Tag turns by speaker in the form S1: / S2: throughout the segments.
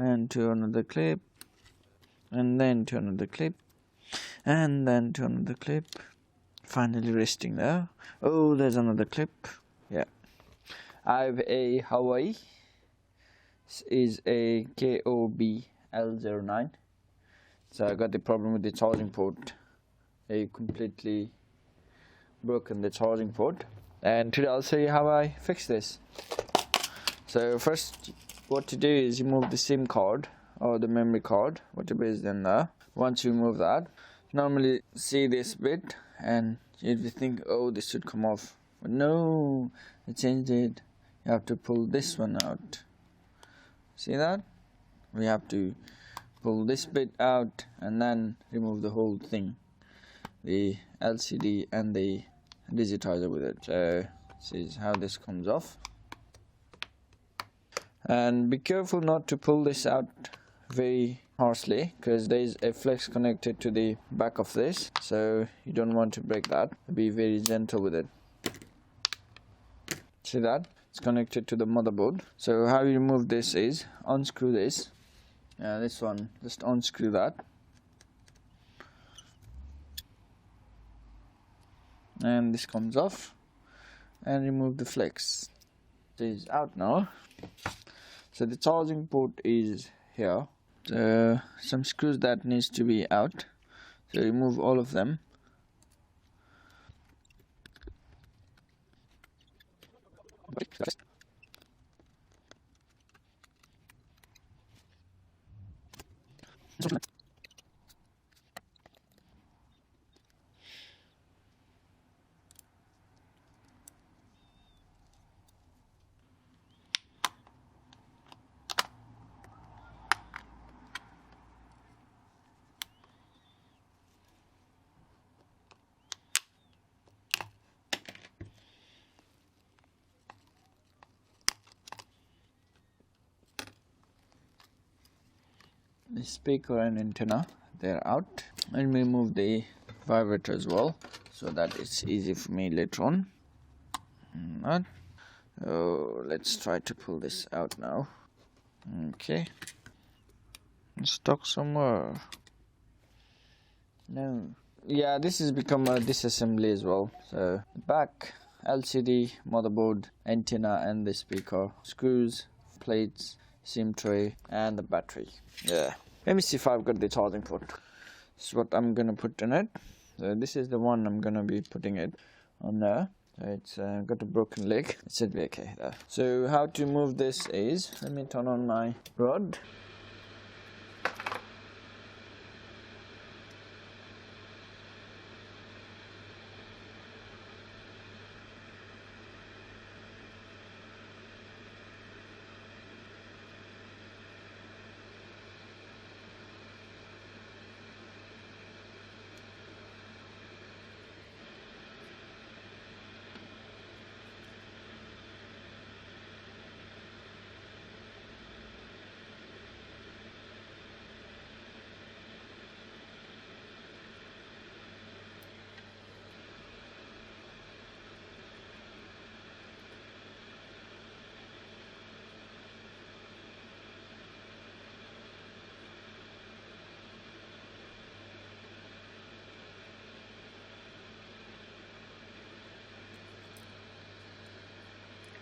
S1: and to another clip, and then to another clip, and then to another clip, finally resting there. Oh, there's another clip. Yeah, I have a HUAWEI. This is a KOB L09. So I got the problem with the charging port. I completely broken the charging port, and today I'll show you how I fix this. So first, what to do is remove the SIM card or the memory card, whatever is in there. Once you remove that, normally see this bit and you think, oh, this should come off, but no, I changed it. You have to pull this one out. See that? We have to pull this bit out and then remove the whole thing, the LCD and the digitizer with it. So this is how this comes off. And be careful not to pull this out very harshly, because there is a flex connected to the back of this, so you don't want to break that. Be very gentle with it. See that? It's connected to the motherboard. So how you remove this is unscrew this. This one, just unscrew that. And this comes off. And remove the flex. It is out now. So the charging port is here. Some screws that needs to be out. So remove all of them. The speaker and antenna, they're out. And remove the vibrator as well, so that it's easy for me later on. So let's try to pull this out now. Okay, it's stuck somewhere. No. Yeah, this has become a disassembly as well. So the back, LCD, motherboard, antenna and the speaker, screws, plates, SIM tray and the battery. Yeah, let me see if I've got the charging port. This is what I'm gonna put in it. So this is the one I'm gonna be putting it on there. So it's got a broken leg. It should be okay there. So how to move this is, let me turn on my rod.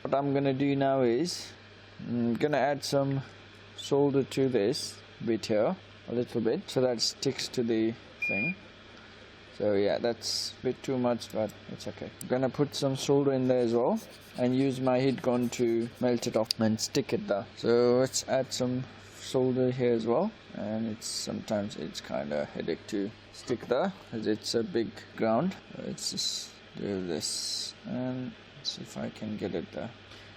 S1: What I'm gonna do now is I'm gonna add some solder to this bit here, a little bit, so that sticks to the thing. So yeah, that's a bit too much, but it's okay. I'm gonna put some solder in there as well and use my heat gun to melt it off and stick it there. So let's add some solder here as well, and sometimes it's kind of headache to stick there as it's a big ground. Let's just do this and see if I can get it there.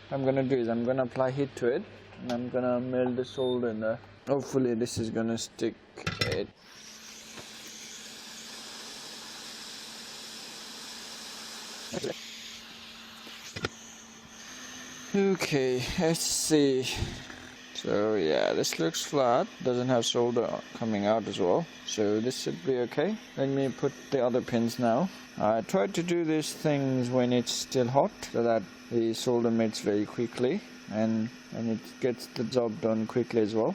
S1: What I'm gonna do is I'm gonna apply heat to it and I'm gonna melt the solder in there. Hopefully this is gonna stick it. Okay, let's see. So yeah, this looks flat, doesn't have solder coming out as well, so this should be okay. Let me put the other pins now. I try to do these things when it's still hot, so that the solder melts very quickly and it gets the job done quickly as well.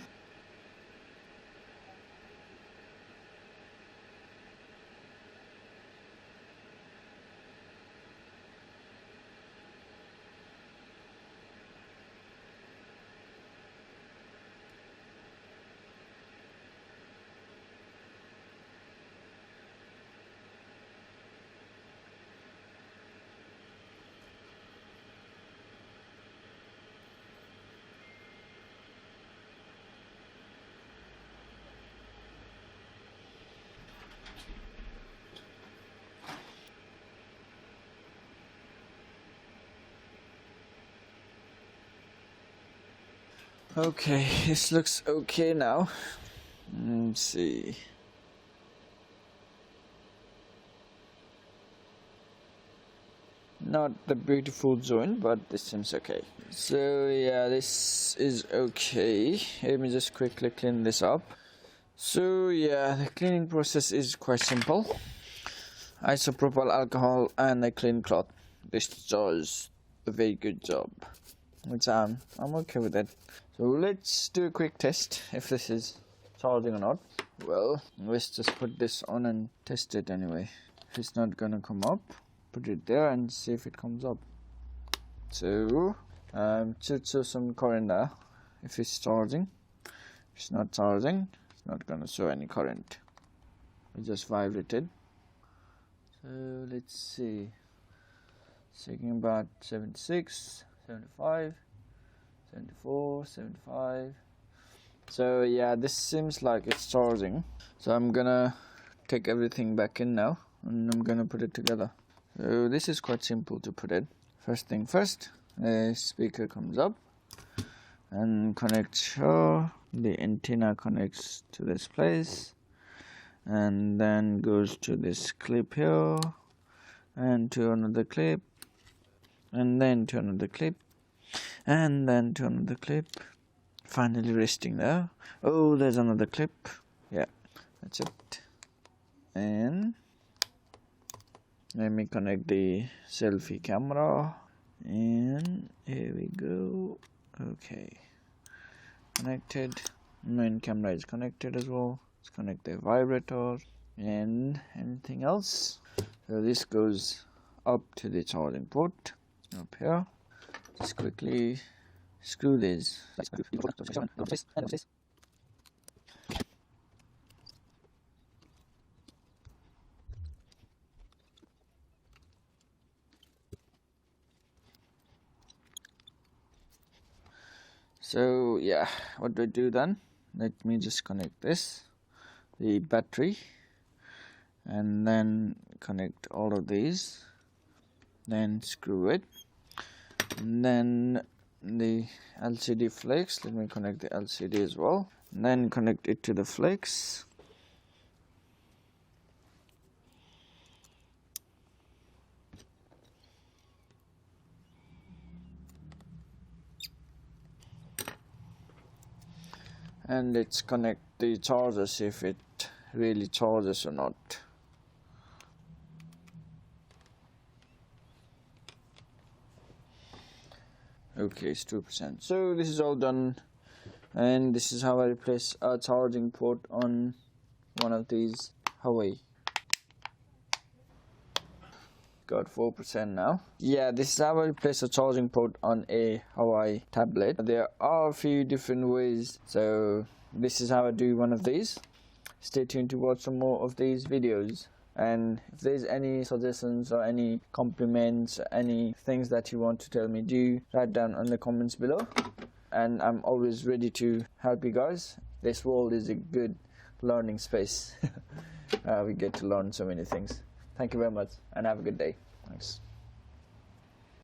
S1: Okay, this looks okay now. Let's see. Not the beautiful zone, but this seems okay. So yeah, this is okay. Let me just quickly clean this up. So yeah, the cleaning process is quite simple. Isopropyl alcohol and a clean cloth. This does a very good job. Which I'm okay with it. So let's do a quick test if this is charging or not. Well, let's just put this on and test it anyway. If it's not gonna come up, put it there and see if it comes up. So should show some current there if it's charging. If it's not charging, it's not gonna show any current. It just vibrated. So let's see. It's taking about 76, 75, 74, 75. So yeah, this seems like it's charging. So I'm gonna take everything back in now and I'm gonna put it together. So this is quite simple to put it. First thing first, a speaker comes up and connects here. The antenna connects to this place and then goes to this clip here and to another clip and then to another clip and then to another clip, finally resting there. Oh, there's another clip. Yeah, that's it. And let me connect the selfie camera and here we go. Okay, connected. Main camera is connected as well. Let's connect the vibrator and anything else. So this goes up to the charging port up here. Just quickly screw this. So yeah, what do I do then? Let me just connect this, the battery, and then connect all of these, then screw it, and then the LCD flex. Let me connect the LCD as well, and then connect it to the flex. And let's connect the charger, see if it really charges or not. Okay, it's 2%. So this is all done, and this is how I replace a charging port on one of these HUAWEI. Got 4% now. Yeah, this is how I replace a charging port on a HUAWEI tablet. There are a few different ways, so this is how I do one of these. Stay tuned to watch some more of these videos, and if there's any suggestions or any compliments, any things that you want to tell me, do write down in the comments below, and I'm always ready to help you guys. This world is a good learning space. We get to learn so many things. Thank you very much and have a good day. Thanks.